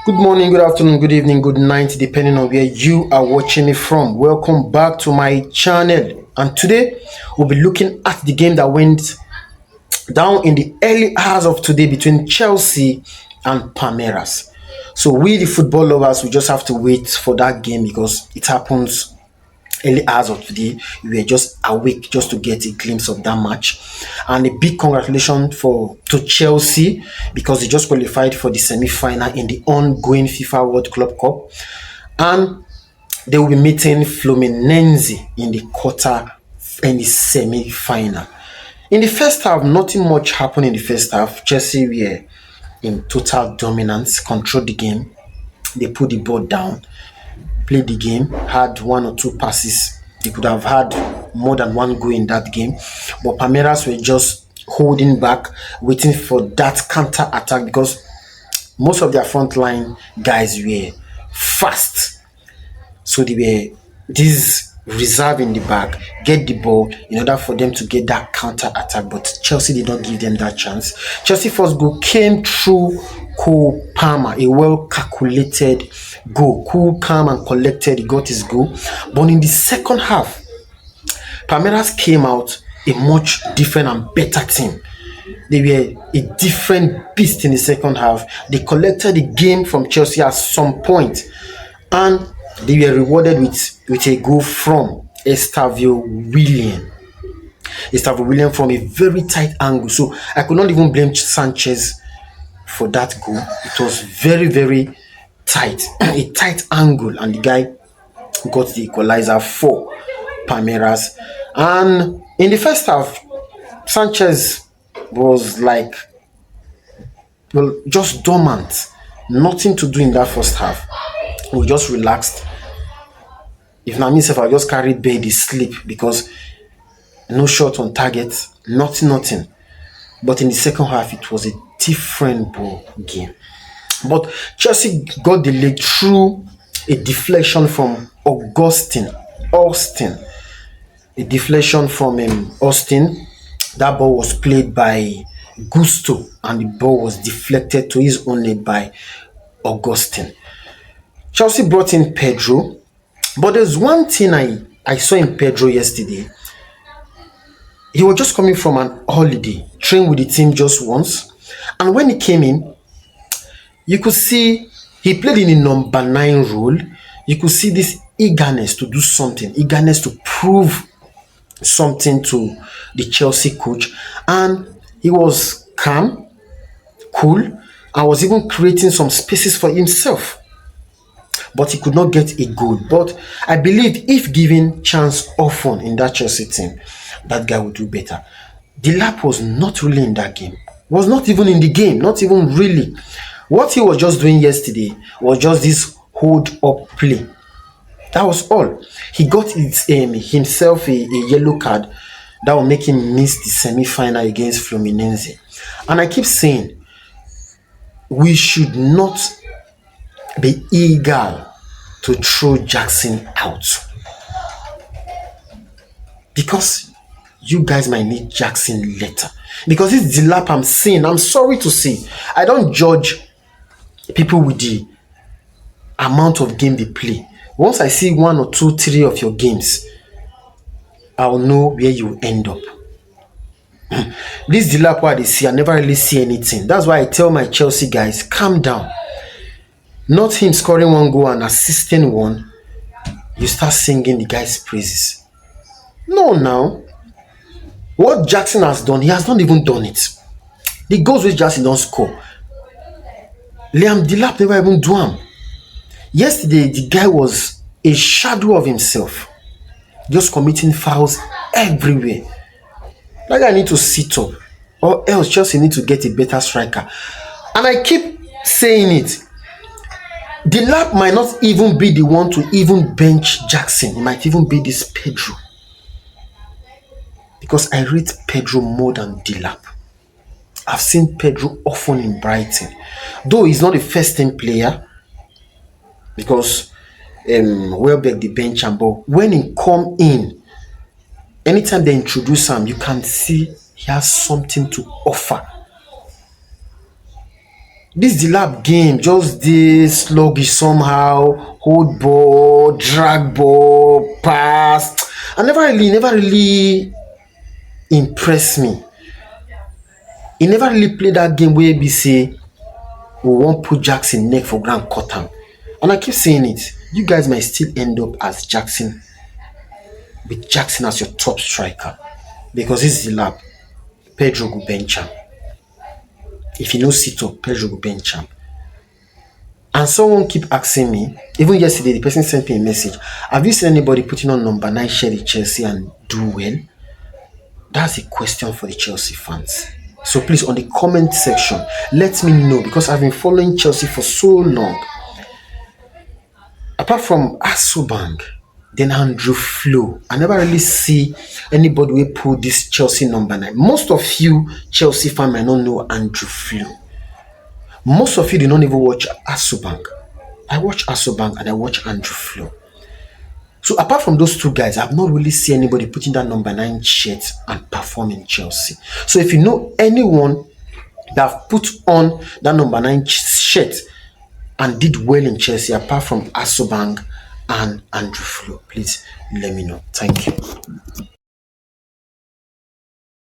Good morning, good afternoon, good evening, good night, depending on where you are watching me from. Welcome back to my channel. And today we'll be looking at the game that went down in the early hours of today between Chelsea and Palmeiras. So we, the football lovers, we just have to wait for that game because it happens early hours of today. We were just awake just to get a glimpse of that match. And a big congratulations to Chelsea because they just qualified for the semi-final in the ongoing FIFA World Club Cup. And they will be meeting Fluminense in the quarter and the semi-final. In the first half, nothing much happened in the first half. Chelsea were in total dominance, controlled the game. They put the ball down, played the game, had one or two passes. They could have had more than one goal in that game. But Palmeiras were just holding back, waiting for that counter attack because most of their frontline guys were fast. So they were this reserve in the back, get the ball in order for them to get that counter attack. But Chelsea did not give them that chance. Chelsea first goal came through Cole Palmer, a well calculated goal. Cool, calm, and collected. He got his goal. But in the second half, Palmeiras came out a much different and better team. They were a different beast in the second half. They collected the game from Chelsea at some point, and they were rewarded with a goal from Estavio William. Estavio William from a very tight angle. So I could not even blame Sanchez for that goal. It was very, very tight, a tight angle, and the guy got the equalizer for Palmeiras. And in the first half, Sanchez was like, well, just dormant, nothing to do in that first half. We just relaxed. If not myself, I just carried bed, sleep because no shot on target, nothing. But in the second half, it was a different ball game. But Chelsea got the lead through a deflection from Austin. A deflection from Austin. That ball was played by Gusto, and the ball was deflected to his own leg by Augustine. Chelsea brought in Pedro, but there's one thing I saw in Pedro yesterday. He was just coming from an holiday, trained with the team just once, and when he came in, you could see he played in a number 9 role. You could see this eagerness to do something, eagerness to prove something to the Chelsea coach, and he was calm, cool, and was even creating some spaces for himself. But he could not get a goal. But I believe if given chance often in that Chelsea team, that guy would do better. The lap was not really in that game. Was not even in the game. Not even really. What he was just doing yesterday was just this hold up play. That was all. He got himself a yellow card that will make him miss the semi-final against Fluminense. And I keep saying, we should not be eager to throw Jackson out because you guys might need Jackson later. Because this is the lap I'm seeing. I'm sorry to say, I don't judge people with the amount of game they play. Once I see 1 or 2, 3 of your games, I'll know where you end up. This is the lap where they see. I never really see anything. That's why I tell my Chelsea guys, calm down. Not him scoring 1 goal and assisting 1. You start singing the guy's praises. No, now. What Jackson has done, he has not even done it. The goals which Jackson don't score, Liam Delap never even do them. Yesterday, the guy was a shadow of himself, just committing fouls everywhere. That guy need to sit up, or else Chelsea need to get a better striker. And I keep saying it. The lap might not even be the one to even bench Jackson. It might even be this Pedro. Because I rate Pedro more than Delap. I've seen Pedro often in Brighton. Though he's not a first team player. Because Welbeck the bench him. But when he come in, anytime they introduce him, you can see he has something to offer. This the lab game, just this sluggish somehow, hold ball, drag ball, pass. I never really impress me. He never really played that game where be say we won't put Jackson neck for ground cut him. And I keep saying it. You guys might still end up as Jackson with Jackson as your top striker. Because this is the lab. Pedro go bench him. If you know sit up, Pedro go bench him. And someone keep asking me, even yesterday, the person sent me a message. Have you seen anybody putting on number 9 shirt at Chelsea and do well? That's a question for the Chelsea fans. So please, on the comment section, let me know, because I've been following Chelsea for so long. Apart from Asobang, then Andrew Flo, I never really see anybody who put this Chelsea number 9. Most of you Chelsea fans might not know Andrew Flo. Most of you do not even watch Asobang. I watch Asobang and I watch Andrew Flo. So apart from those two guys, I've not really seen anybody putting that number 9 shirt and performing Chelsea. So if you know anyone that have put on that number 9 shirt and did well in Chelsea, apart from Asobang and Andrew Flo, please let me know. Thank you.